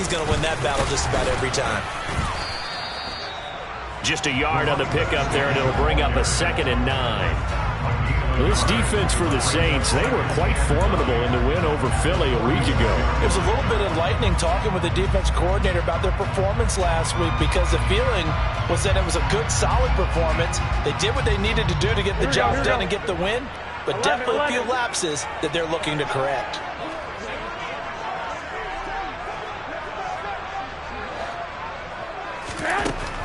he's going to win that battle just about every time. Just a yard on the pickup there, and it'll bring up a 2nd and 9. This defense for the Saints, they were quite formidable in the win over Philly a week ago. It was a little bit enlightening talking with the defense coordinator about their performance last week, because the feeling was that it was a good, solid performance. They did what they needed to do to get the job done and get the win, but definitely a few lapses that they're looking to correct.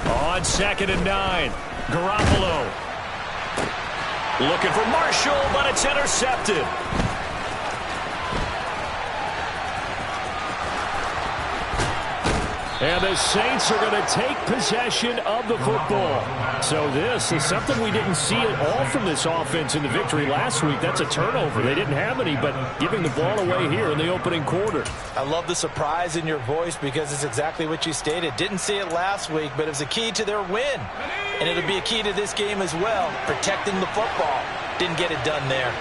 On 2nd and 9, Garoppolo. Looking for Marshall, but it's intercepted. And the Saints are going to take possession of the football. So this is something we didn't see at all from this offense in the victory last week. That's a turnover. They didn't have any, but giving the ball away here in the opening quarter. I love the surprise in your voice, because it's exactly what you stated. Didn't see it last week, but it was a key to their win. And it'll be a key to this game as well, protecting the football. Didn't get it done there.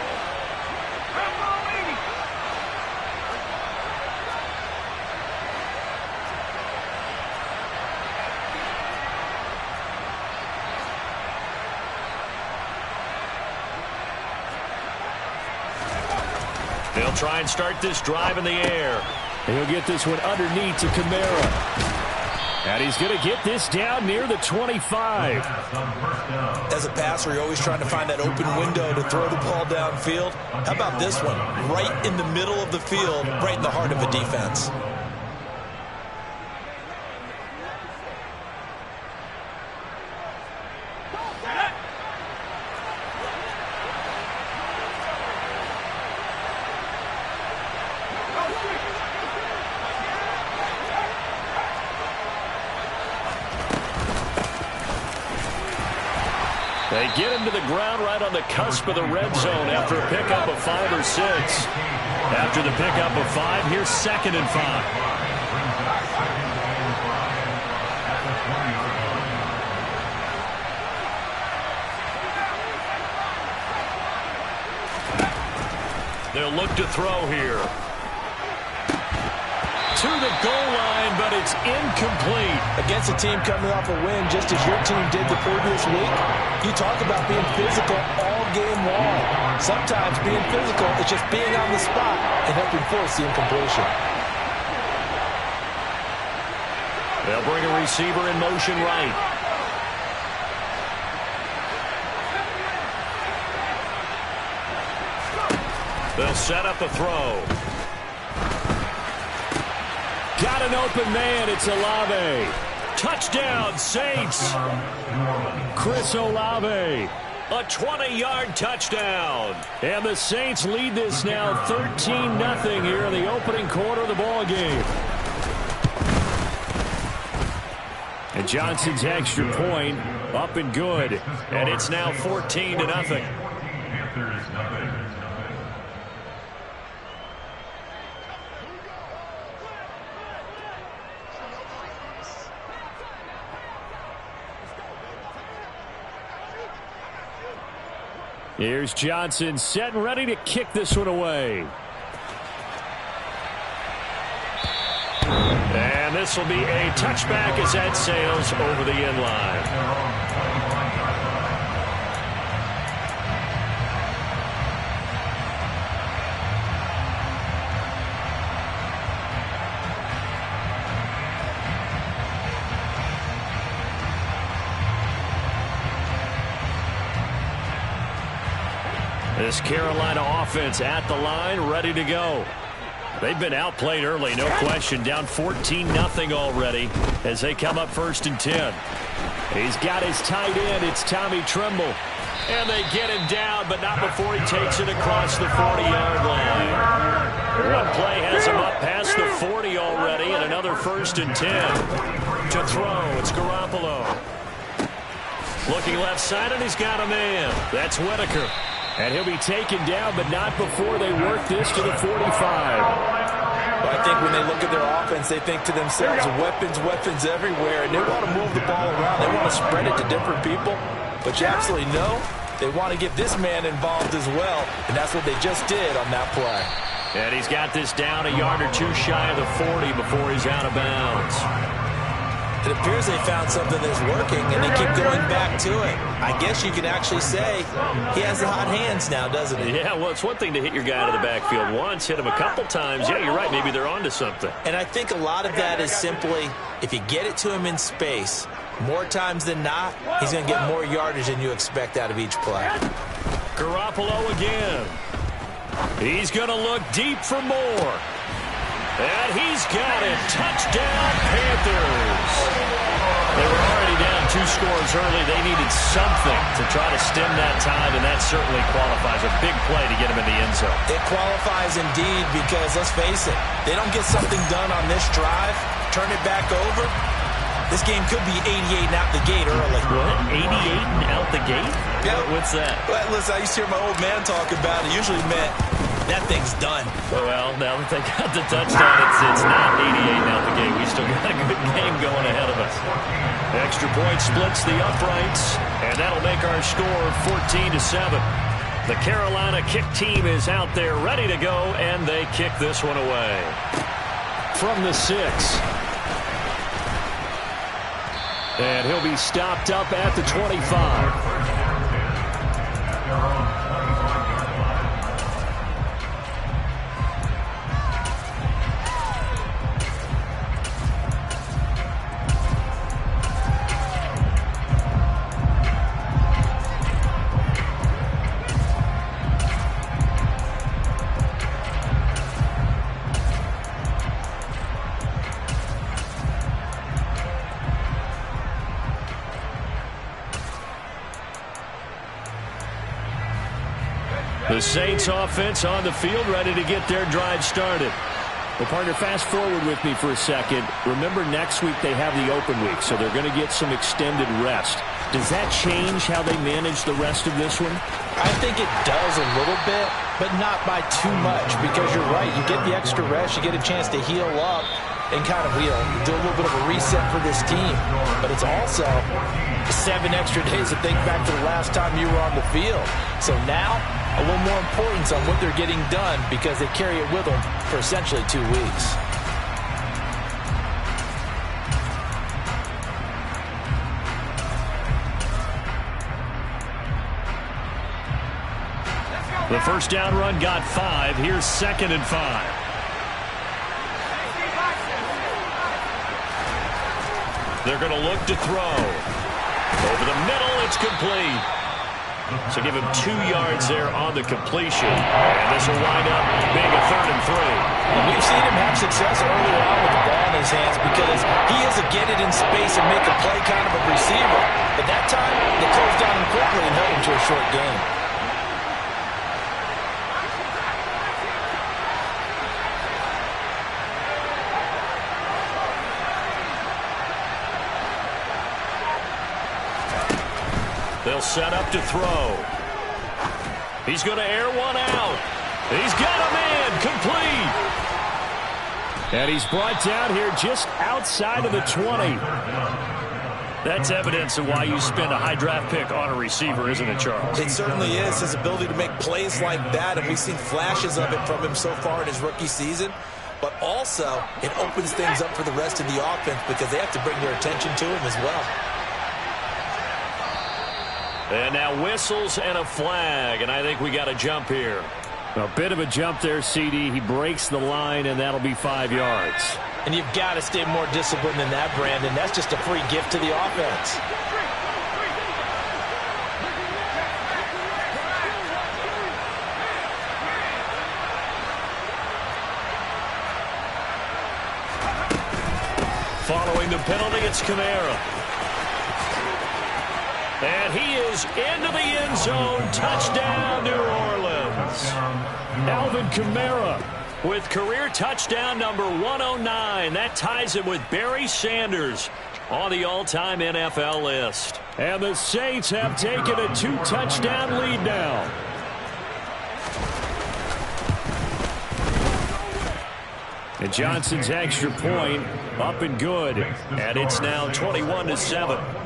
They'll try and start this drive in the air. He'll get this one underneath to Kamara. And he's going to get this down near the 25. As a passer, you're always trying to find that open window to throw the ball downfield. How about this one? Right in the middle of the field, right in the heart of a defense. They get him to the ground right on the cusp of the red zone after a pickup of 5 or 6. After the pickup of 5, here's 2nd and 5. They'll look to throw here. To the goal line, but it's incomplete. Against a team coming off a win, just as your team did the previous week, you talk about being physical all game long. Sometimes being physical is just being on the spot and helping force the incompletion. They'll bring a receiver in motion right. They'll set up the throw. Got an open man. It's Olave. Touchdown, Saints. Chris Olave. A 20-yard touchdown. And the Saints lead this now 13-0 here in the opening quarter of the ball game. And Johnson's extra point up and good. And it's now 14-0. Here's Johnson set and ready to kick this one away. And this will be a touchback as that sails over the end line. This Carolina offense at the line, ready to go. They've been outplayed early, no question. Down 14-0 already as they come up 1st and 10. He's got his tight end. It's Tommy Tremble. And they get him down, but not before he takes it across the 40-yard line. One play has him up past the 40 already, and another 1st and 10. To throw, it's Garoppolo. Looking left side, and he's got a man. That's Whitaker. And he'll be taken down, but not before they work this to the 45. Well, I think when they look at their offense, they think to themselves, weapons everywhere, and they want to move the ball around. They want to spread it to different people. But you absolutely know they want to get this man involved as well, and that's what they just did on that play. And he's got this down a yard or two shy of the 40 before he's out of bounds. It appears they found something that's working, and they keep going back to it. I guess you can actually say he has the hot hands now, doesn't he? Yeah, well, it's one thing to hit your guy out of the backfield once, hit him a couple times. Yeah, you're right. Maybe they're onto something. And I think a lot of that is simply if you get it to him in space, more times than not, he's going to get more yardage than you expect out of each play. Garoppolo again. He's going to look deep for more. And he's got it. Touchdown, Panthers. They were already down 2 scores early. They needed something to try to stem that tide, and that certainly qualifies. A big play to get him in the end zone. It qualifies indeed because, let's face it, they don't get something done on this drive, turn it back over, this game could be 88 and out the gate early. What? 88 and out the gate? Yeah. What's that? Well, listen, I used to hear my old man talk about it. Usually meant that thing's done. Well, now that they got the touchdown, it's not 88 and out the gate. We still got a good game going ahead of us. Extra point splits the uprights, and that'll make our score 14-7. The Carolina kick team is out there ready to go, and they kick this one away. From the 6. And he'll be stopped up at the 25. The Saints offense on the field, ready to get their drive started. Well, partner, fast forward with me for a second. Remember, next week they have the open week, so they're going to get some extended rest. Does that change how they manage the rest of this one? I think it does a little bit, but not by too much, because you're right. You get the extra rest, you get a chance to heal up and kind of, do a little bit of a reset for this team. But it's also 7 extra days to think back to the last time you were on the field. So now, a little more importance on what they're getting done because they carry it with them for essentially 2 weeks. The first down run got 5. Here's 2nd and 5. They're going to look to throw. Over the middle, it's complete. So give him 2 yards there on the completion. And this will wind up being a 3rd and 3. Well, we've seen him have success earlier on with the ball in his hands because he is a get it in space and make a play kind of a receiver. But that time, they closed down him quickly and held him to a short game. They'll set up to throw. He's going to air one out. He's got a man complete. And he's brought down here just outside of the 20. That's evidence of why you spend a high draft pick on a receiver, isn't it, Charles? It certainly is. His ability to make plays like that, and we've seen flashes of it from him so far in his rookie season. But also, it opens things up for the rest of the offense because they have to bring their attention to him as well. And now whistles and a flag, and I think we got a jump here. A bit of a jump there, CD. He breaks the line, and that'll be 5 yards. And you've got to stay more disciplined than that, Brandon. That's just a free gift to the offense. Following the penalty, it's Kamara. And he is into the end zone. Touchdown, New Orleans. Alvin Kamara with career touchdown number 109. That ties him with Barry Sanders on the all-time NFL list. And the Saints have taken a 2-touchdown lead now. And Johnson's extra point up and good. And it's now 21-7.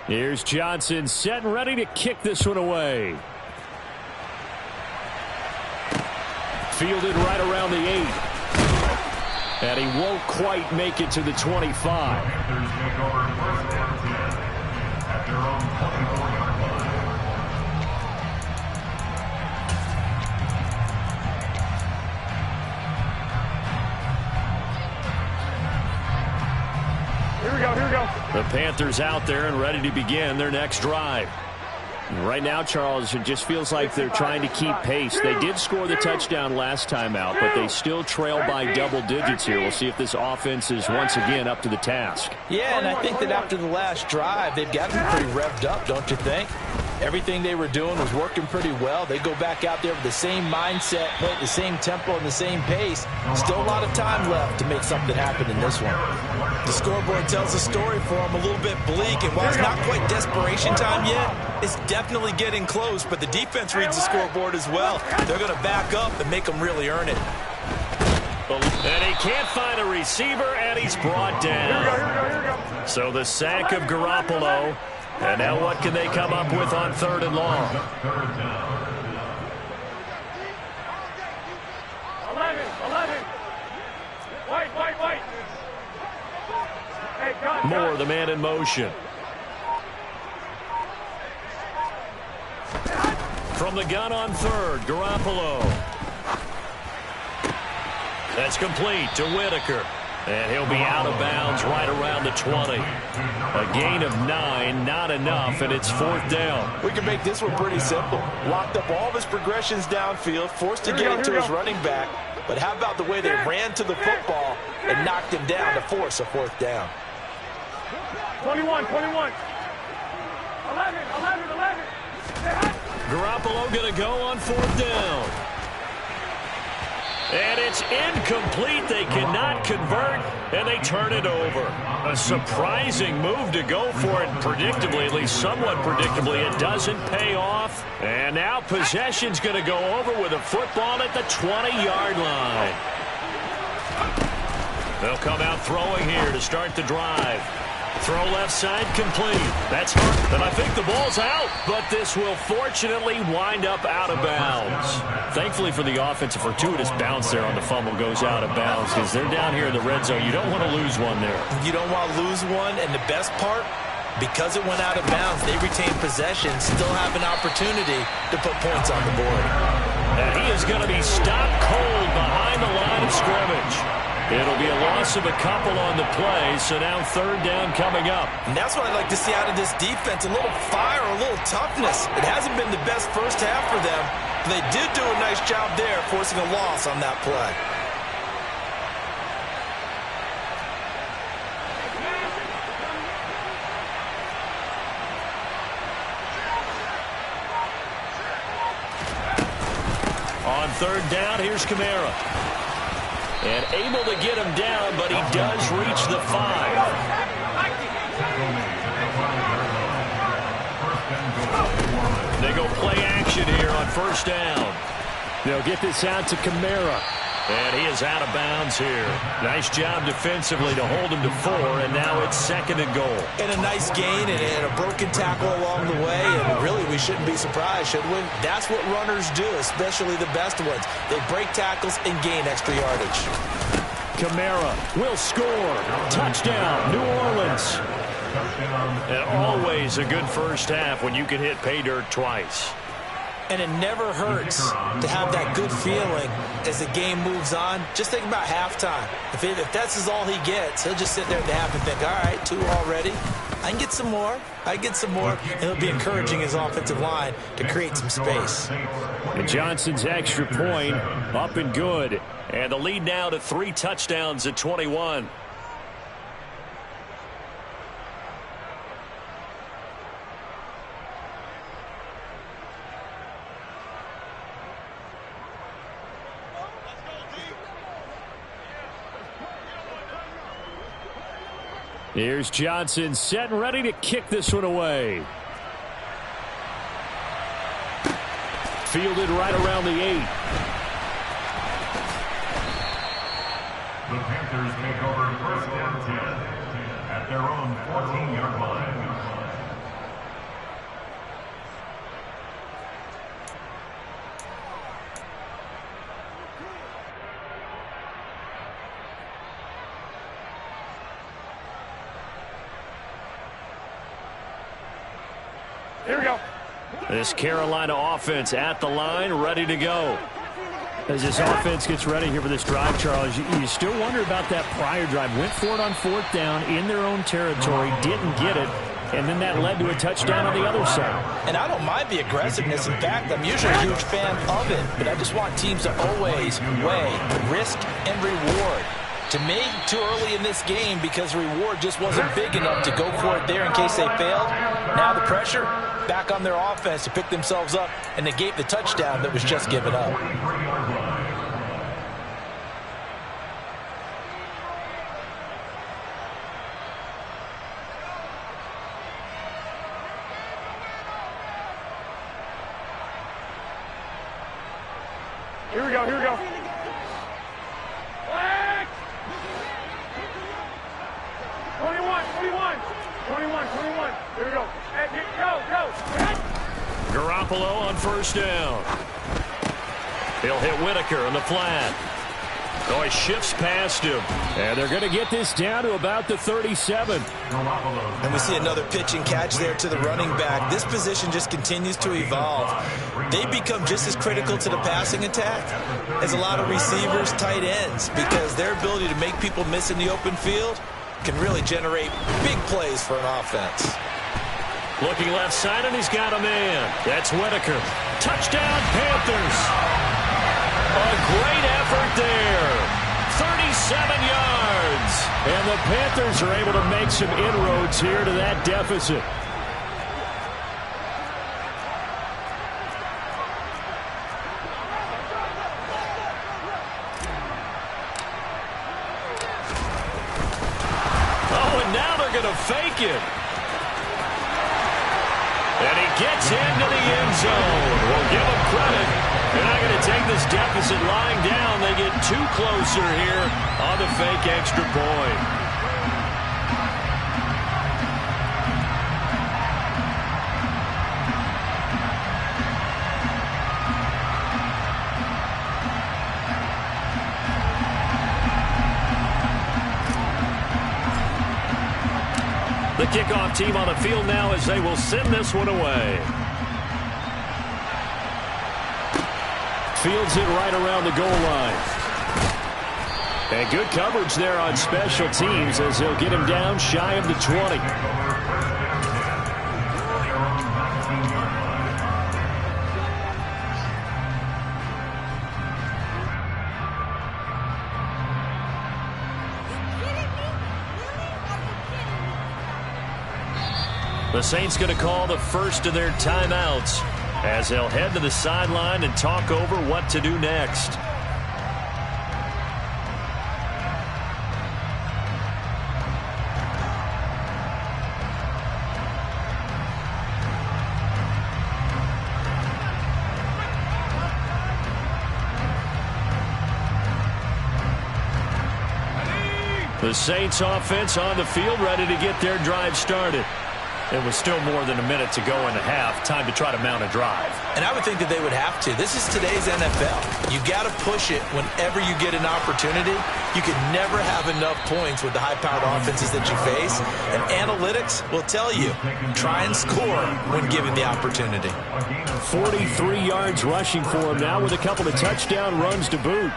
Here's Johnson set and ready to kick this one away. Fielded right around the 8. And he won't quite make it to the 25. Here we go. The Panthers out there and ready to begin their next drive. Right now, Charles, it just feels like they're trying to keep pace. They did score the touchdown last time out, but they still trail by double digits here. We'll see if this offense is once again up to the task. Yeah, and I think that after the last drive, they've got to be pretty revved up, don't you think? Everything they were doing was working pretty well. They go back out there with the same mindset, play at the same tempo and the same pace. Still a lot of time left to make something happen in this one. The scoreboard tells a story for them, a little bit bleak, and while it's not quite desperation time yet, it's definitely getting close, but the defense reads the scoreboard as well. They're going to back up and make them really earn it. And he can't find a receiver, and he's brought down. Here we go. So the sack of Garoppolo. And now what can they come up with on 3rd and long? 11. Wait. Hey, God. Moore, the man in motion. From the gun on 3rd, Garoppolo. That's complete to Whitaker. And he'll be out of bounds right around the 20. A gain of 9, not enough, and it's 4th down. We can make this one pretty simple. Locked up all of his progressions downfield, forced to get it to his running back. But how about the way they ran to the football and knocked him down to force a 4th down? 21. 11. Garoppolo going to go on 4th down. And it's incomplete. They cannot convert, and they turn it over. A surprising move to go for it, predictably, at least somewhat predictably. It doesn't pay off. And now possession's going to go over with a football at the 20-yard line. They'll come out throwing here to start the drive. Throw left side complete. That's hard, and I think the ball's out, but this will fortunately wind up out of bounds. Thankfully for the offense, a fortuitous bounce there on the fumble goes out of bounds because they're down here in the red zone. You don't want to lose one there. You don't want to lose one, and the best part, because it went out of bounds, they retain possession, still have an opportunity to put points on the board. And he is going to be stopped cold behind the line of scrimmage. It'll be a loss of a couple on the play, so now 3rd down coming up. And that's what I'd like to see out of this defense, a little fire, a little toughness. It hasn't been the best first half for them, but they did do a nice job there, forcing a loss on that play. On 3rd down, here's Kamara. And able to get him down, but he does reach the 5. They go play action here on 1st down. They'll get this out to Kamara. And he is out of bounds here. Nice job defensively to hold him to 4, and now it's 2nd and goal. And a nice gain and a broken tackle along the way, and really we shouldn't be surprised, should we? That's what runners do, especially the best ones. They break tackles and gain extra yardage. Kamara will score. Touchdown, New Orleans. And always a good first half when you can hit pay dirt twice. And it never hurts to have that good feeling as the game moves on. Just think about halftime. If that's all he gets, he'll just sit there at the half and think, all right, 2 already. I can get some more. And it'll be encouraging his offensive line to create some space. And Johnson's extra point up and good. And the lead now to 3 touchdowns at 21. Here's Johnson set and ready to kick this one away. Fielded right around the 8. The Panthers take over 1st and 10 at their own 14-yard line. Here we go. This Carolina offense at the line, ready to go. As this offense gets ready here for this drive, Charles, you still wonder about that prior drive. Went for it on 4th down in their own territory, didn't get it, and then that led to a touchdown on the other side. And I don't mind the aggressiveness. In fact, I'm usually a huge fan of it, but I just want teams to always weigh risk and reward. To me, too early in this game because the reward just wasn't big enough to go for it there in case they failed. Now the pressure back on their offense to pick themselves up and negate the touchdown that was just given up. Here we go. Here we go. 21. Here we go. Hey, go. Garoppolo on 1st down. He'll hit Whitaker on the flat. Oh, he shifts past him. And they're going to get this down to about the 37. And we see another pitch and catch there to the running back. This position just continues to evolve. They become just as critical to the passing attack as a lot of receivers, tight ends, because their ability to make people miss in the open field can really generate big plays for an offense. Looking left side, and he's got a man. That's Whitaker. Touchdown, Panthers. A great effort there. 37 yards. And the Panthers are able to make some inroads here to that deficit. Fake it. And he gets into the end zone. We'll give him credit. They're not going to take this deficit lying down. They get too closer here on the fake extra point. The kickoff team on the field now as they will send this one away. Fields it right around the goal line. And good coverage there on special teams as they'll get him down shy of the 20. The Saints going to call the first of their timeouts as they'll head to the sideline and talk over what to do next. The Saints offense on the field ready to get their drive started. It was still more than a minute to go in the half. Time to try to mount a drive. And I would think that they would have to. This is today's NFL. You got to push it whenever you get an opportunity. You can never have enough points with the high-powered offenses that you face. And analytics will tell you, try and score when given the opportunity. 43 yards rushing for him now with a couple of touchdown runs to boot.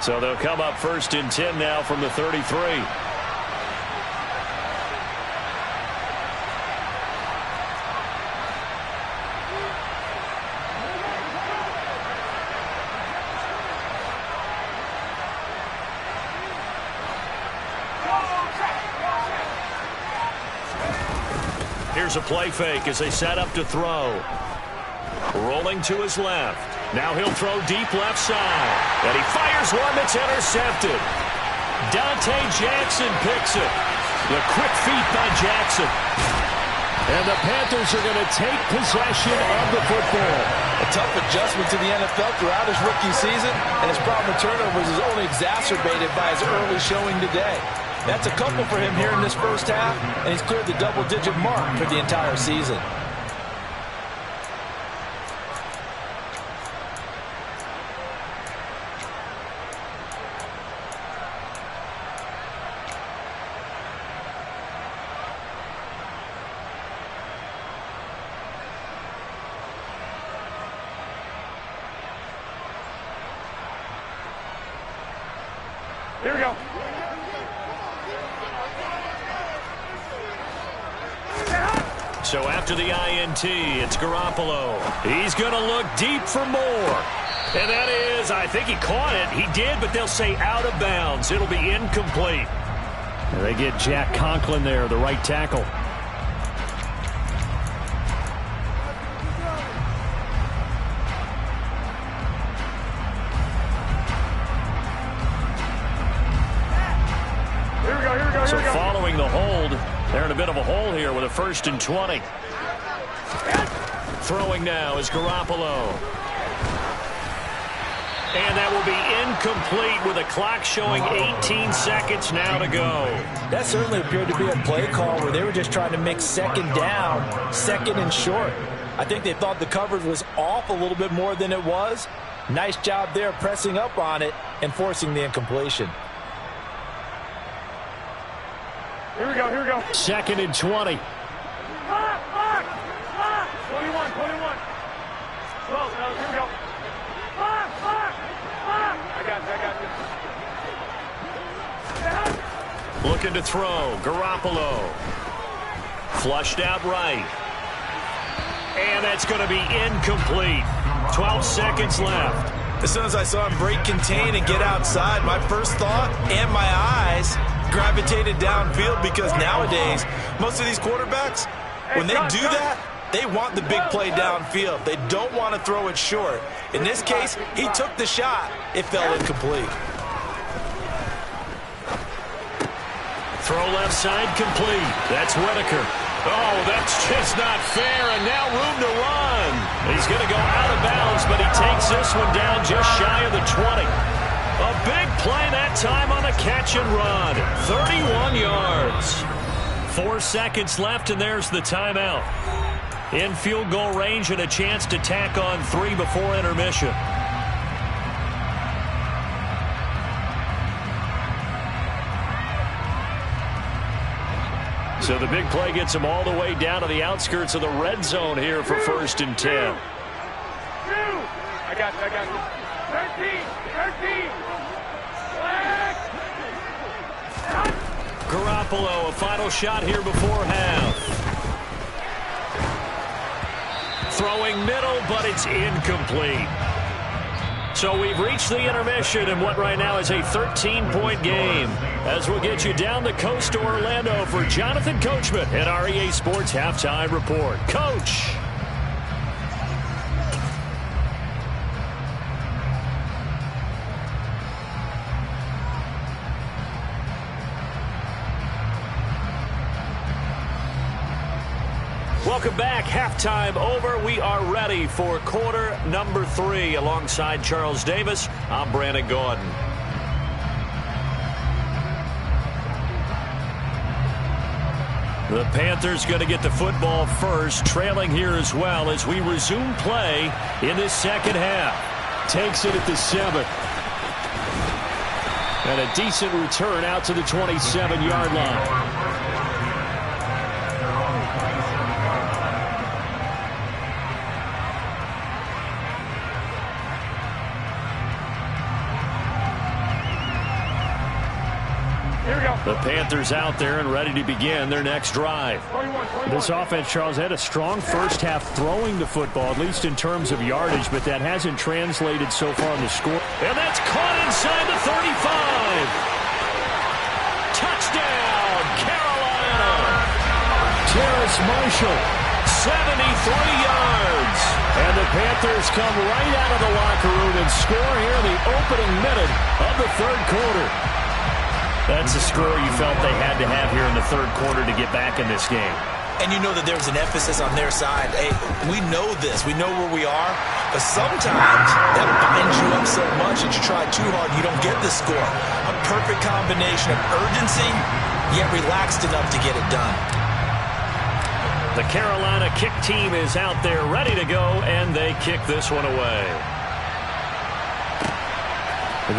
So they'll come up 1st and 10 now from the 33. Here's a play fake as they set up to throw. Rolling to his left. Now he'll throw deep left side. And he fires one that's intercepted. Dante Jackson picks it. The quick feet by Jackson. And the Panthers are going to take possession of the football. A tough adjustment to the NFL throughout his rookie season, and his problem with turnovers is only exacerbated by his early showing today. That's a couple for him here in this first half, and he's cleared the double-digit mark for the entire season. Here we go. So after the INT, it's Garoppolo. He's going to look deep for more. And that is, I think he caught it. He did, but they'll say out of bounds. It'll be incomplete. And they get Jack Conklin there, the right tackle. So following the hold, they're in a bit of a hole here with a 1st and 20. Throwing now is Garoppolo. And that will be incomplete with a clock showing 18 seconds now to go. That certainly appeared to be a play call where they were just trying to make 2nd down, 2nd and short. I think they thought the coverage was off a little bit more than it was. Nice job there pressing up on it and forcing the incompletion. Here we go, here we go. 2nd and 20. Lock, lock, lock. 21, 21. 12, here we go. Lock, lock, lock. I got you. Looking to throw. Garoppolo. Flushed out right. And that's going to be incomplete. 12 seconds left. As soon as I saw him break contain and get outside, my first thought and my eyes gravitated downfield, because nowadays, most of these quarterbacks, when they do that, they want the big play downfield. They don't want to throw it short. In this case, he took the shot. It fell incomplete. Throw left side complete. That's Whitaker. Oh, that's just not fair, and now room to run. He's going to go out of bounds, but he takes this one down just shy of the 20. A big play that time on a catch and run. 31 yards. 4 seconds left, and there's the timeout. In field goal range and a chance to tack on 3 before intermission. So the big play gets him all the way down to the outskirts of the red zone here for 1st and 10. I got you, 13, 13. Garoppolo, a final shot here before half. Throwing middle, but it's incomplete. So we've reached the intermission in what right now is a 13-point game. As we'll get you down the coast to Orlando for Jonathan Coachman at our EA Sports Halftime Report. Coach. Welcome back. Halftime over. We are ready for quarter number 3. Alongside Charles Davis, I'm Brandon Gordon. The Panthers going to get the football first, trailing here as well as we resume play in this second half. Takes it at the 7th. And a decent return out to the 27-yard line. The Panthers out there and ready to begin their next drive. This offense, Charles, had a strong first half throwing the football, at least in terms of yardage, but that hasn't translated so far in the score. And that's caught inside the 35. Touchdown, Carolina. Terrace Marshall. 73 yards. And the Panthers come right out of the locker room and score here in the opening minute of the third quarter. That's a score you felt they had to have here in the third quarter to get back in this game. And you know that there was an emphasis on their side. Hey, we know this. We know where we are. But sometimes that binds you up so much that you try too hard, you don't get the score. A perfect combination of urgency, yet relaxed enough to get it done. The Carolina kick team is out there ready to go, and they kick this one away.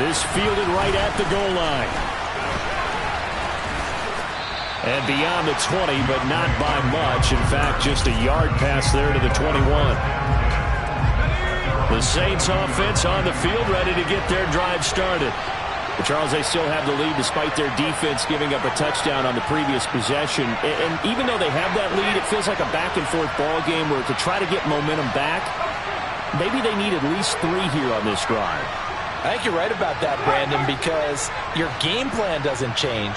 This fielded right at the goal line. And beyond the 20, but not by much. In fact, just a yard pass there to the 21. The Saints offense on the field, ready to get their drive started. But Charles, they still have the lead despite their defense giving up a touchdown on the previous possession. And even though they have that lead, it feels like a back-and-forth ball game where to try to get momentum back, maybe they need at least 3 here on this drive. I think you're right about that, Brandon, because your game plan doesn't change.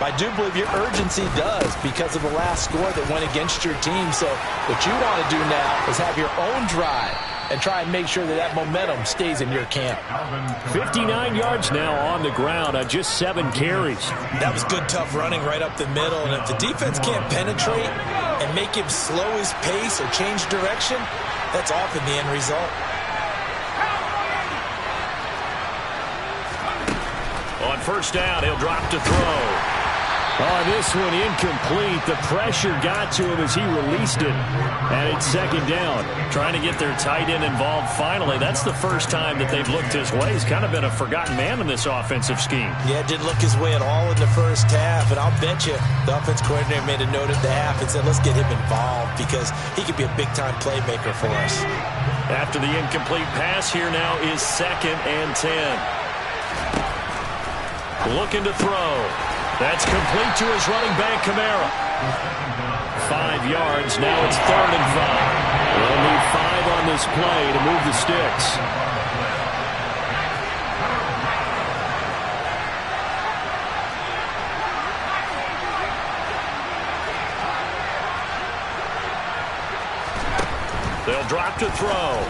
I do believe your urgency does because of the last score that went against your team. So what you want to do now is have your own drive and try and make sure that that momentum stays in your camp. 59 yards now on the ground on just 7 carries. That was good, tough running right up the middle. And if the defense can't penetrate and make him slow his pace or change direction, that's often the end result. On first down, he'll drop to throw. Oh, this one incomplete. The pressure got to him as he released it. And it's second down. Trying to get their tight end involved finally. That's the first time that they've looked his way. He's kind of been a forgotten man in this offensive scheme. Yeah, didn't look his way at all in the first half. And I'll bet you the offense coordinator made a note at the half and said, let's get him involved because he could be a big-time playmaker for us. After the incomplete pass, here now is 2nd and 10. Looking to throw. That's complete to his running back, Kamara. 5 yards. Now it's 3rd and 5. They'll need 5 on this play to move the sticks. They'll drop to throw.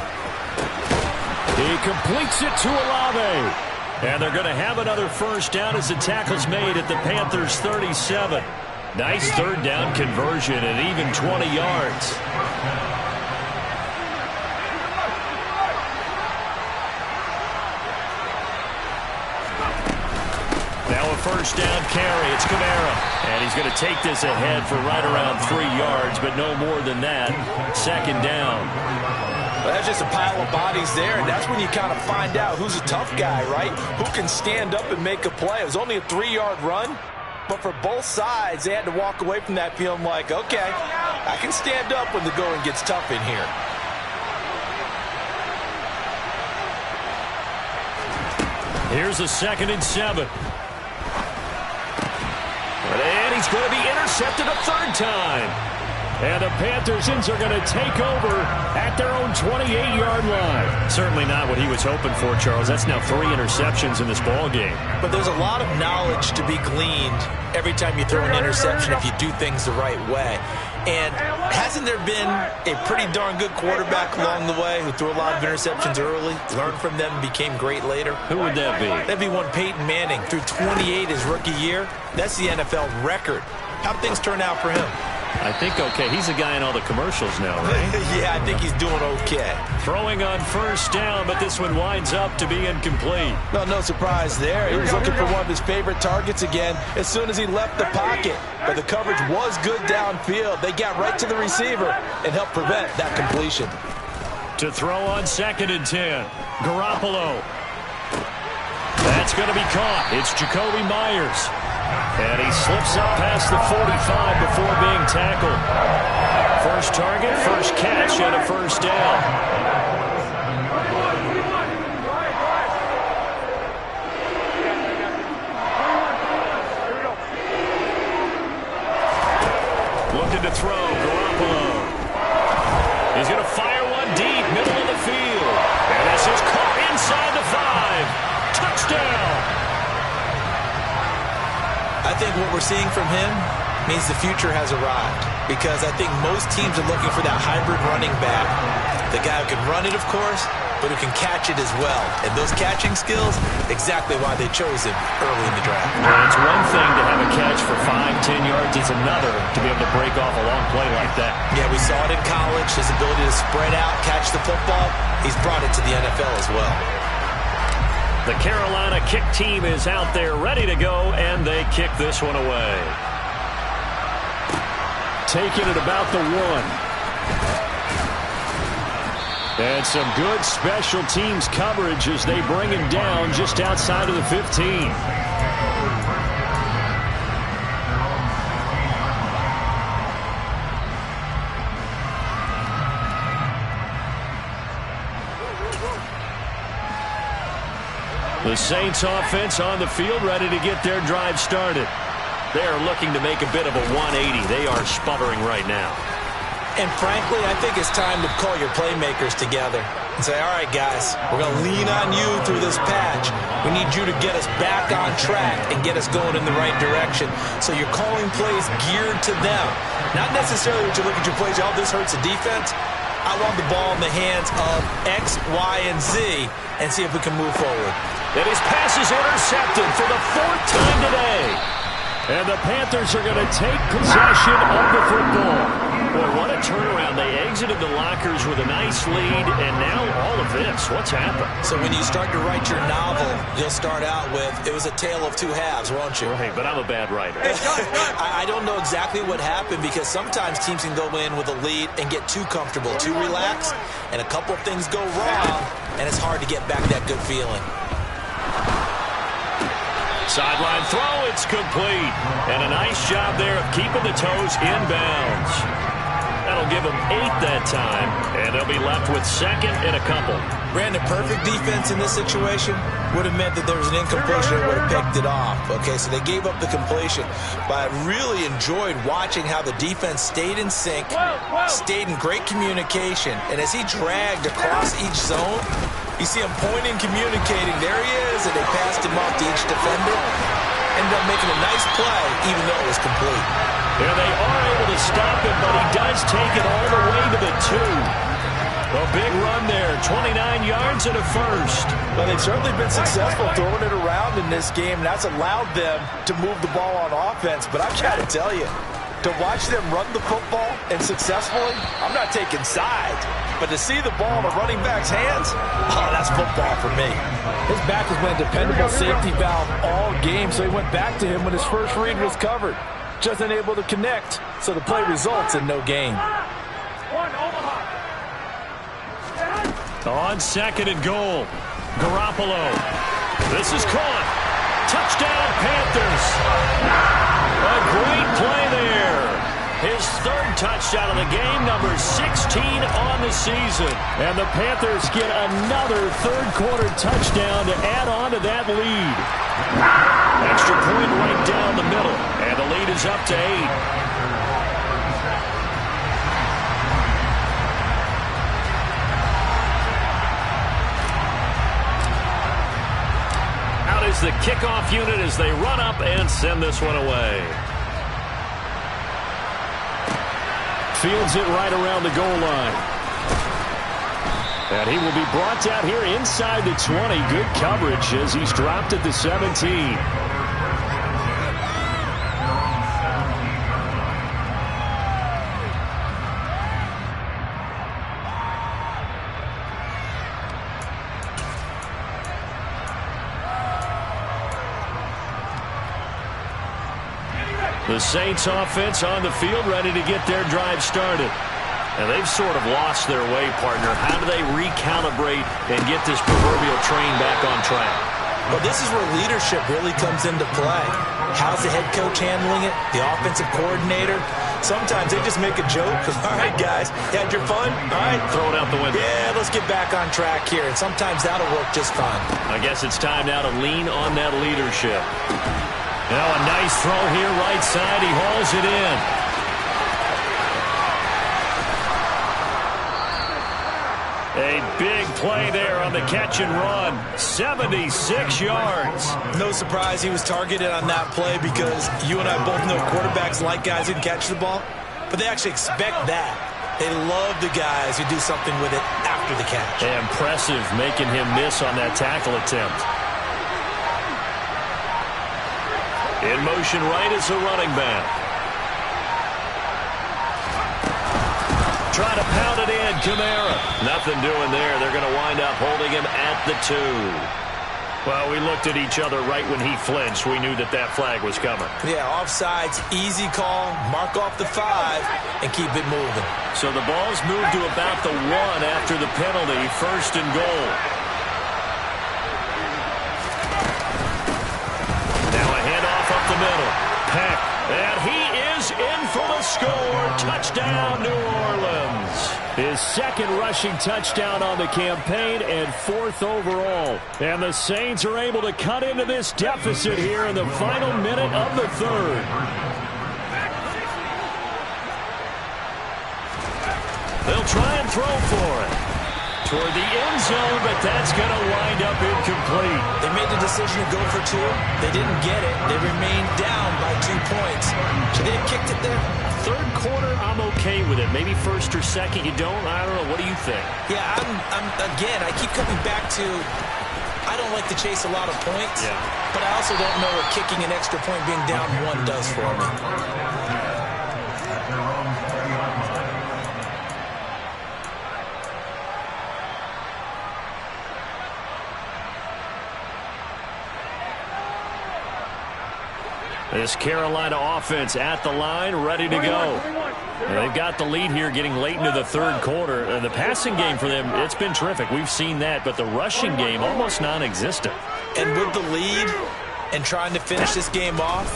He completes it to Olave. And they're going to have another first down as the tackle's made at the Panthers' 37. Nice 3rd down conversion and even 20 yards. Now a first down carry. It's Kamara. And he's going to take this ahead for right around 3 yards, but no more than that. 2nd down. Well, that's just a pile of bodies there, and that's when you kind of find out who's a tough guy, right? Who can stand up and make a play. It was only a 3-yard run, but for both sides, they had to walk away from that feeling like, okay, I can stand up when the going gets tough in here. Here's a 2nd and 7. And he's going to be intercepted a 3rd time. And the Panthers are going to take over at their own 28-yard line. Certainly not what he was hoping for, Charles. That's now 3 interceptions in this ball game. But there's a lot of knowledge to be gleaned every time you throw an interception if you do things the right way. And hasn't there been a pretty darn good quarterback along the way who threw a lot of interceptions early, learned from them, and became great later? Who would that be? That'd be one Peyton Manning. Threw 28 his rookie year. That's the NFL record. How'd things turn out for him? I think okay. He's a guy in all the commercials now, right? Yeah, I think he's doing okay. Throwing on first down, but this one winds up to be incomplete. Well, no surprise there. He was looking for one of his favorite targets again as soon as he left the pocket. But the coverage was good downfield. They got right to the receiver and helped prevent that completion. To throw on 2nd and 10. Garoppolo. That's going to be caught. It's Jacoby Myers. And he slips up past the 45 before being tackled. First target, first catch, and a first down. Looking to throw, Garoppolo. He's going to fire one deep, middle of the field. And this is caught inside the 5. Touchdown. I think what we're seeing from him means the future has arrived because I think most teams are looking for that hybrid running back. The guy who can run it, of course, but who can catch it as well. And those catching skills, exactly why they chose him early in the draft. Well, it's one thing to have a catch for 5-10 yards. It's another to be able to break off a long play like that. Yeah, we saw it in college, his ability to spread out, catch the football. He's brought it to the NFL as well. The Carolina kick team is out there ready to go, and they kick this one away. Taking it about the 1. And some good special teams coverage as they bring him down just outside of the 15. The Saints offense on the field, ready to get their drive started. They are looking to make a bit of a 180. They are sputtering right now. And frankly, I think it's time to call your playmakers together and say, all right, guys, we're going to lean on you through this patch. We need you to get us back on track and get us going in the right direction. So you're calling plays geared to them. Not necessarily that you look at your plays, oh, this hurts the defense. I want the ball in the hands of X, Y, and Z and see if we can move forward. And his pass is intercepted for the 4th time today. And the Panthers are going to take possession of the football. Boy, what a turnaround. They exited the lockers with a nice lead, and now all of this. What's happened? So when you start to write your novel, you'll start out with, it was a tale of two halves, won't you? Right, but I'm a bad writer. I don't know exactly what happened because sometimes teams can go in with a lead and get too comfortable, too relaxed, and a couple of things go wrong, and it's hard to get back that good feeling. Sideline throw, it's complete. And a nice job there of keeping the toes inbounds. That'll give them 8 that time, and they'll be left with 2nd and a couple. Brandon, perfect defense in this situation would have meant that there was an incompletion and would have picked it off. Okay, so they gave up the completion, but I really enjoyed watching how the defense stayed in sync, stayed in great communication, and as he dragged across each zone, you see him pointing, communicating. There he is, and they passed him off to each defender. Ended up making a nice play, even though it was complete. Yeah, they are able to stop him, but he does take it all the way to the 2. A big run there, 29 yards and a first. Well, they've certainly been successful throwing it around in this game, and that's allowed them to move the ball on offense. But I've got to tell you, to watch them run the football and successfully, I'm not taking sides. But to see the ball in a running back's hands, oh, that's football for me. His back has been a dependable safety valve all game, so he went back to him when his first read was covered. Just unable to connect, so the play results in no gain. On 2nd and goal, Garoppolo. This is caught. Touchdown, Panthers. A great play there. His 3rd touchdown of the game, number 16 on the season. And the Panthers get another 3rd-quarter touchdown to add on to that lead. Extra point right down the middle, and the lead is up to 8. Is the kickoff unit as they run up and send this one away. Fields it right around the goal line. And he will be brought down here inside the 20. Good coverage as he's dropped at the 17. The Saints offense on the field ready to get their drive started. And they've sort of lost their way, partner. How do they recalibrate and get this proverbial train back on track? Well, this is where leadership really comes into play. How's the head coach handling it? The offensive coordinator? Sometimes they just make a joke. All right, guys, you had your fun? All right. Throw it out the window. Yeah, let's get back on track here. And sometimes that'll work just fine. I guess it's time now to lean on that leadership. Now a nice throw here, right side. He hauls it in. A big play there on the catch and run. 76 yards. No surprise he was targeted on that play because you and I both know quarterbacks like guys who can catch the ball, but they actually expect that. They love the guys who do something with it after the catch. Impressive making him miss on that tackle attempt. In motion right is the running back. Try to pound it in, Kamara. Nothing doing there. They're going to wind up holding him at the 2. Well, we looked at each other right when he flinched. We knew that that flag was coming. Yeah, offsides, easy call, mark off the 5, and keep it moving. So the ball's moved to about the 1 after the penalty, 1st and goal. The middle. Peck. And he is in for the score. Touchdown, New Orleans. His second rushing touchdown on the campaign and 4th overall. And the Saints are able to cut into this deficit here in the final minute of the 3rd. They'll try and throw for it. Toward the end zone, but that's going to wind up incomplete. They made the decision to go for 2. They didn't get it. They remained down by 2 points. Should they have kicked it there? 3rd quarter, I'm okay with it. Maybe 1st or 2nd, you don't? I don't know. What do you think? Yeah, again, I keep coming back to I don't like to chase a lot of points, but I also don't know what kicking an extra point being down 1 does for me. This Carolina offense at the line, ready to go. And they've got the lead here getting late into the 3rd quarter. And the passing game for them, it's been terrific. We've seen that, but the rushing game almost non-existent. And with the lead and trying to finish this game off,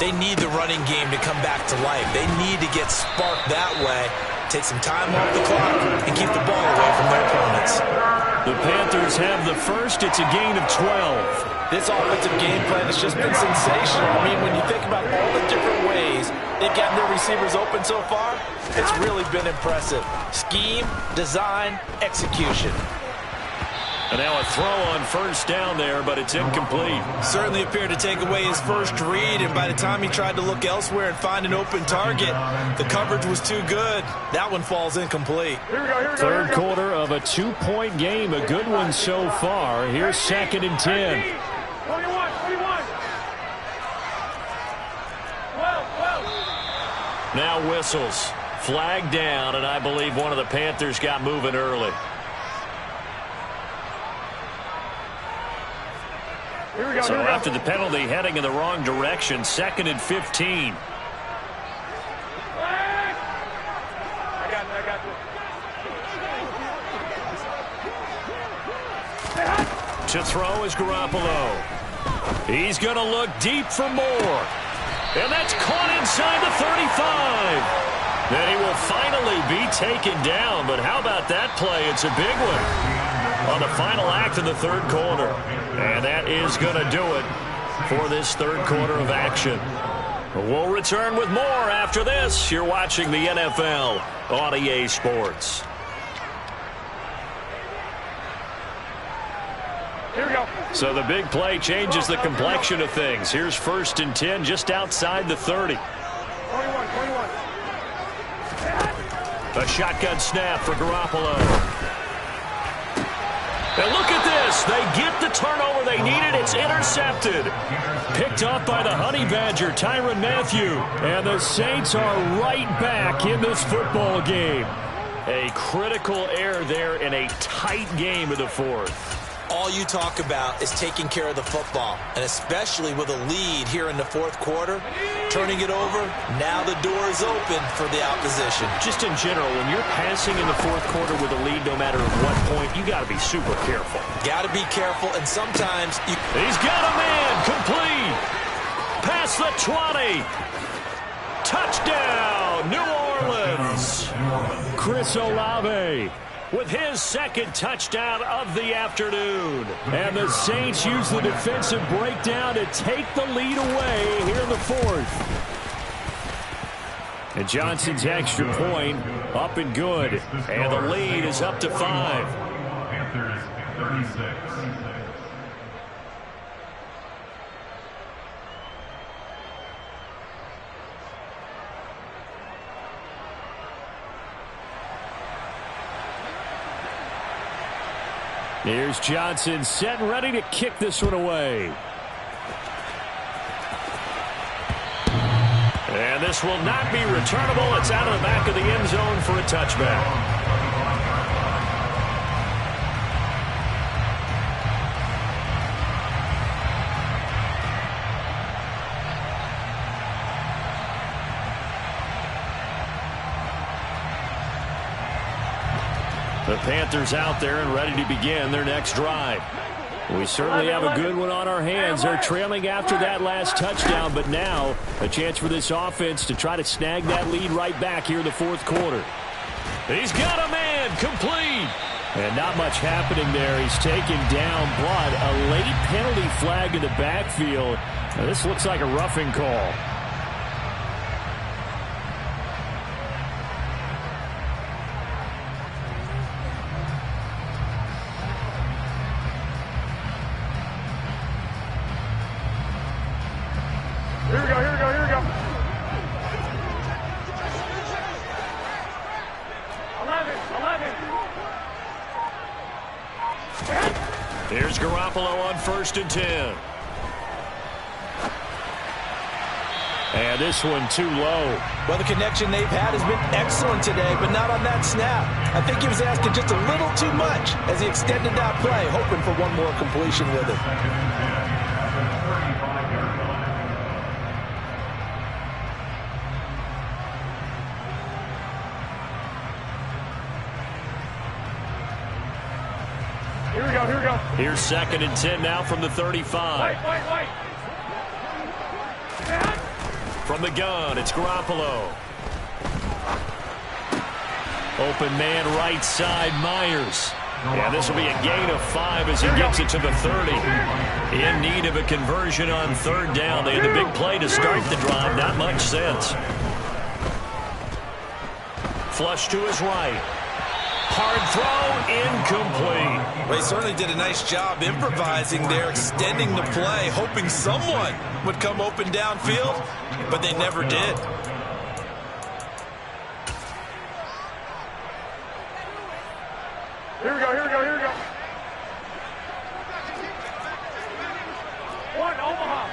they need the running game to come back to life. They need to get sparked that way, take some time off the clock, and keep the ball away from their opponents. The Panthers have the first. It's a gain of 12. This offensive game plan has just been sensational. I mean, when you think about all the different ways they've gotten their receivers open so far, it's really been impressive. Scheme, design, execution. And now a throw on 1st down there, but it's incomplete. Certainly appeared to take away his first read, and by the time he tried to look elsewhere and find an open target, the coverage was too good. That one falls incomplete. Here we go. 3rd quarter of a 2-point game, a good one so far. Here's 2nd and 10. 21. 12. Now whistles. Flag down, and I believe one of the Panthers got moving early. So after the penalty, heading in the wrong direction, 2nd and 15. I got it. To throw is Garoppolo. He's going to look deep for more. And that's caught inside the 35. Then he will finally be taken down. But how about that play? It's a big one on the final act of the 3rd quarter. And that is going to do it for this 3rd quarter of action. We'll return with more after this. You're watching the NFL on EA Sports. Here we go. So the big play changes the complexion of things. Here's 1st and 10 just outside the 30. 21. A shotgun snap for Garoppolo. And look at this. They get the turnover they needed. It's intercepted. Picked off by the Honey Badger, Tyrann Mathieu. And the Saints are right back in this football game. A critical error there in a tight game of the 4th. All you talk about is taking care of the football, and especially with a lead here in the 4th quarter, turning it over, now the door is open for the opposition. Just in general, when you're passing in the 4th quarter with a lead, no matter at what point, you got to be super careful. Got to be careful, and sometimes you... He's got a man, complete. Past the 20. Touchdown, New Orleans. Chris Olave with his 2nd touchdown of the afternoon. And the Saints use the defensive breakdown to take the lead away here in the 4th. And Johnson's extra point up and good. And the lead is up to 5. Panthers 36. Here's Johnson set and ready to kick this one away. And this will not be returnable. It's out of the back of the end zone for a touchback. The Panthers out there and ready to begin their next drive. We certainly have a good one on our hands. They're trailing after that last touchdown, but now a chance for this offense to try to snag that lead right back here in the 4th quarter. He's got a man, complete. And not much happening there. He's taken down, but a late penalty flag in the backfield. Now, this looks like a roughing call. Here we go, here we go, here we go. 11. Here's Garoppolo on 1st and 10. And this one too low. Well, the connection they've had has been excellent today, but not on that snap. I think he was asking just a little too much as he extended that play, hoping for one more completion with it. Here we go, here we go. Here's 2nd and 10 now from the 35. Wait. From the gun, it's Garoppolo. Open man right side, Myers. Yeah, this will be a gain of 5 as he gets it to the 30. In need of a conversion on 3rd down. They had the big play to start the drive. Not much sense. Flush to his right. Hard throw, incomplete. Well, he certainly did a nice job improvising there, extending the play, hoping someone would come open downfield, but they never did. Here we go. 1, Omaha.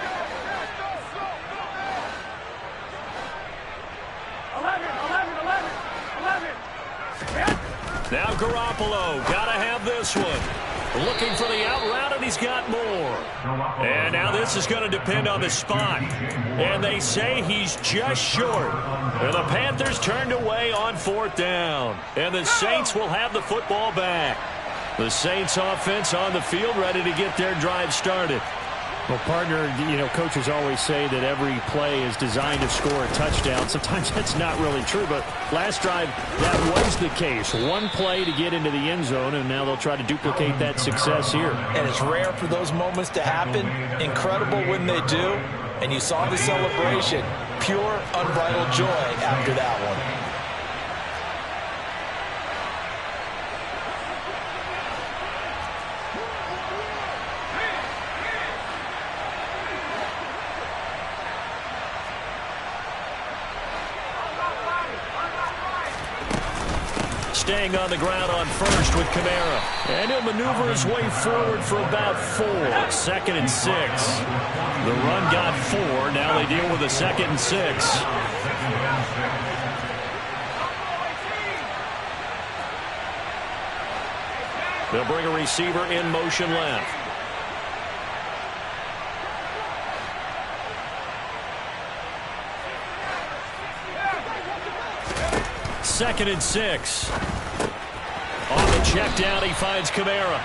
11. Now Garoppolo, gotta have this one. Looking for the out route, and he's got more. And now this is going to depend on the spot. And they say he's just short. And the Panthers turned away on 4th down. And the Saints will have the football back. The Saints offense on the field, ready to get their drive started. Well, partner, coaches always say that every play is designed to score a touchdown. Sometimes that's not really true, but last drive, that was the case. One play to get into the end zone, and now they'll try to duplicate that success here. And it's rare for those moments to happen. Incredible when they do. And you saw the celebration. Pure, unbridled joy after that one. Staying on the ground on 1st with Kamara. And he'll maneuver his way forward for about 4. 2nd and 6. The run got 4. Now they deal with a 2nd and 6. They'll bring a receiver in motion left. Second and 6. On the check down, he finds Kamara.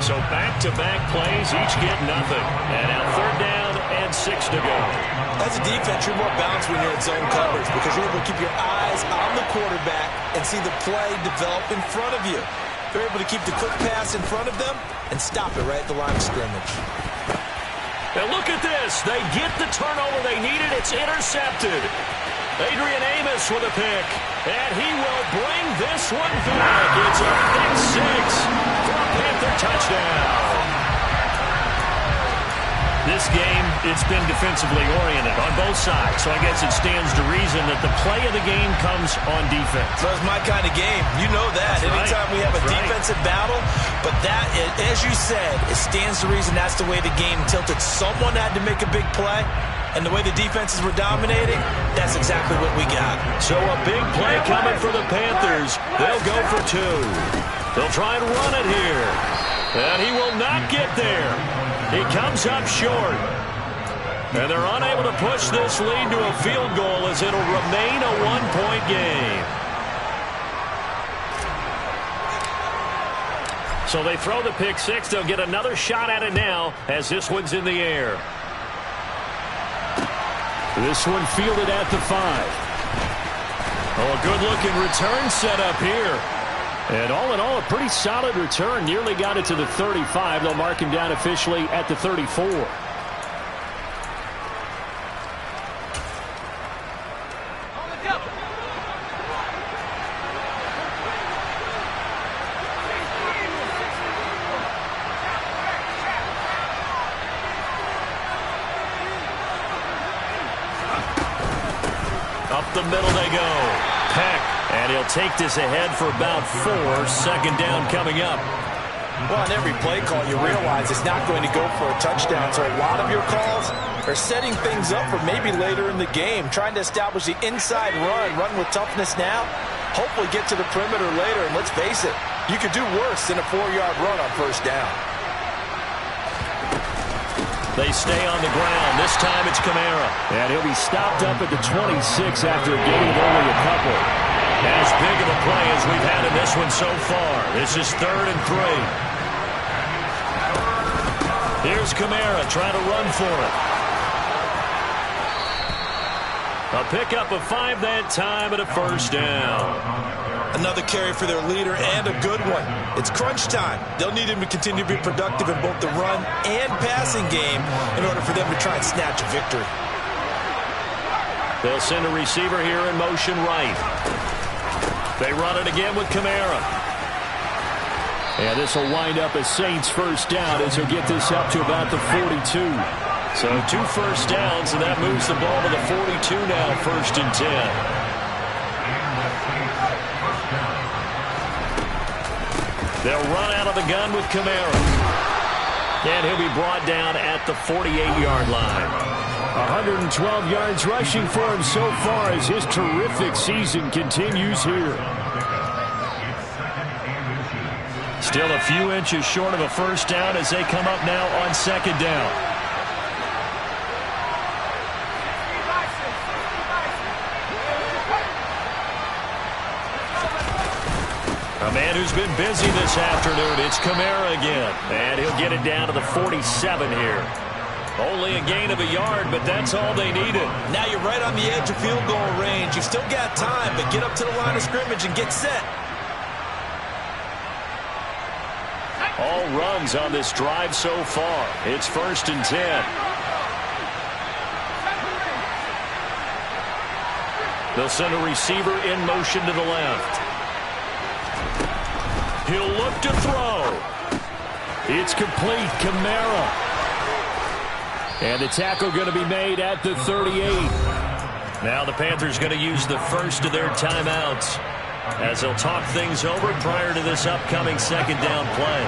So back-to-back plays, each get nothing. And now 3rd down and 6 to go. As a defense, you're more balanced when you're in zone coverage because you're able to keep your eyes on the quarterback and see the play develop in front of you. They're able to keep the quick pass in front of them and stop it right at the line of scrimmage. And look at this. They get the turnover they needed. It's intercepted. Adrian Amos with a pick. And he will bring this one back. It's a pick 6 for a Panther touchdown. This game, it's been defensively oriented on both sides, so I guess it stands to reason that the play of the game comes on defense. So it's my kind of game. You know that. That's Anytime we have a defensive battle, but that, as you said, it stands to reason that's the way the game tilted. Someone had to make a big play, and the way the defenses were dominating, that's exactly what we got. So a big play coming for the Panthers. They'll go for 2. They'll try and run it here. And he will not get there. He comes up short. And they're unable to push this lead to a field goal as it'll remain a 1-point game. So they throw the pick 6. They'll get another shot at it now as this one's in the air. This one fielded at the 5. Oh, a good-looking return set up here. And all in all, a pretty solid return. Nearly got it to the 35. They'll mark him down officially at the 34. Up the middle they go. Peck. And he'll take this ahead for about 4. Second down coming up. Well, on every play call, you realize it's not going to go for a touchdown. So a lot of your calls are setting things up for maybe later in the game, trying to establish the inside run with toughness now, hopefully get to the perimeter later. And let's face it, you could do worse than a 4-yard run on first down. They stay on the ground. This time it's Kamara. And he'll be stopped up at the 26 after a gain of only a couple. As big of a play as we've had in this one so far. This is 3rd and 3. Here's Kamara trying to run for it. A pickup of 5 that time and a first down. Another carry for their leader and a good one. It's crunch time. They'll need him to continue to be productive in both the run and passing game in order for them to try and snatch a victory. They'll send a receiver here in motion right. They run it again with Kamara. And this will wind up a Saints first down as he'll get this up to about the 42. So 2 first downs, and that moves the ball to the 42 now, 1st and 10. They'll run out of the gun with Kamara. And he'll be brought down at the 48-yard line. 112 yards rushing for him so far as his terrific season continues here. Still a few inches short of a first down as they come up now on 2nd down. A man who's been busy this afternoon, it's Kamara again. And he'll get it down to the 47 here. Only a gain of a yard, but that's all they needed. Now you're right on the edge of field goal range. You've still got time, but get up to the line of scrimmage and get set. All runs on this drive so far. It's 1st and 10. They'll send a receiver in motion to the left. He'll look to throw. It's complete. Kamara. And the tackle going to be made at the 38. Now the Panthers going to use the first of their timeouts as they'll talk things over prior to this upcoming 2nd down play.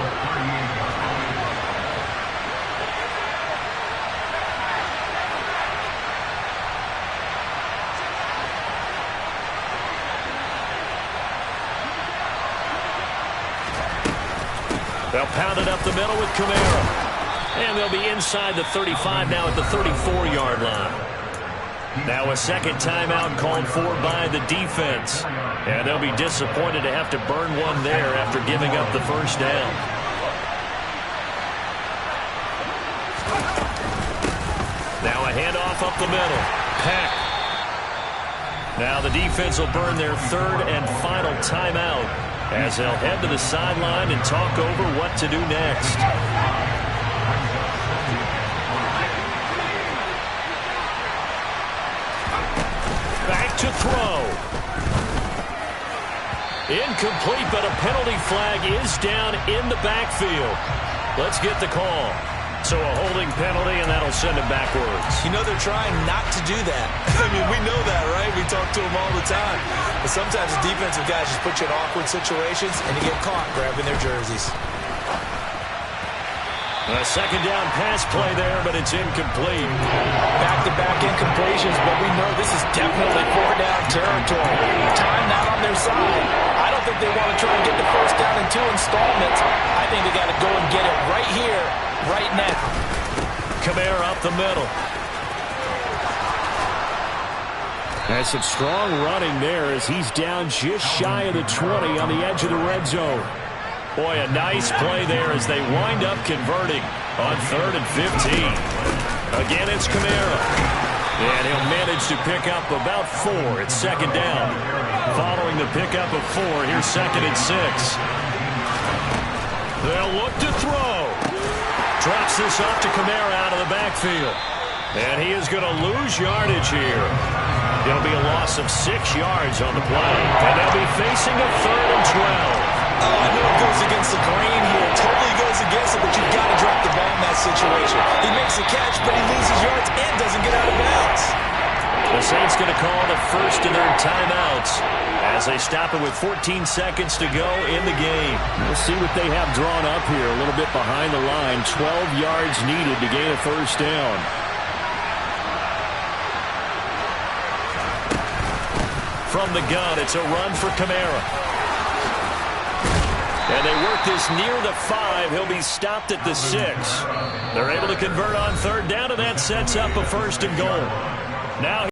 They'll pound it up the middle with Kamara. And they'll be inside the 35 now at the 34-yard line. Now a second timeout called for by the defense. And they'll be disappointed to have to burn one there after giving up the first down. Now a handoff up the middle. Peck. Now the defense will burn their 3rd and final timeout as they'll head to the sideline and talk over what to do next. Back to throw. Incomplete, but a penalty flag is down in the backfield. Let's get the call. So a holding penalty, and that'll send it backwards. You know they're trying not to do that. I mean, we know that, right? We talk to them all the time. But sometimes the defensive guys just put you in awkward situations, and you get caught grabbing their jerseys. A second down pass play there, but it's incomplete. Back-to-back incompletions, but we know this is definitely 4-down territory. Time not on their side. I don't think they want to try and get the first down in 2 installments. I think they got to go and get it right here, right now. Kamara up the middle. That's some strong running there as he's down just shy of the 20 on the edge of the red zone. Boy, a nice play there as they wind up converting on 3rd and 15. Again, it's Kamara. And he'll manage to pick up about 4 at 2nd down. following the pickup of 4. Here's 2nd and 6. They'll look to throw. Drops this off to Kamara out of the backfield. And he is going to lose yardage here. It'll be a loss of 6 yards on the play. And they'll be facing a 3rd and 12. Oh, I know it goes against the grain here. Totally goes against it, but you've got to drop the ball in that situation. He makes a catch, but he loses yards and doesn't get out of bounds. The Saints going to call the first of their timeouts as they stop it with 14 seconds to go in the game. We'll see what they have drawn up here. A little bit behind the line. 12 yards needed to gain a first down. From the gun, it's a run for Kamara. And they work this near the 5. He'll be stopped at the 6. They're able to convert on 3rd down, and that sets up a 1st and goal. Now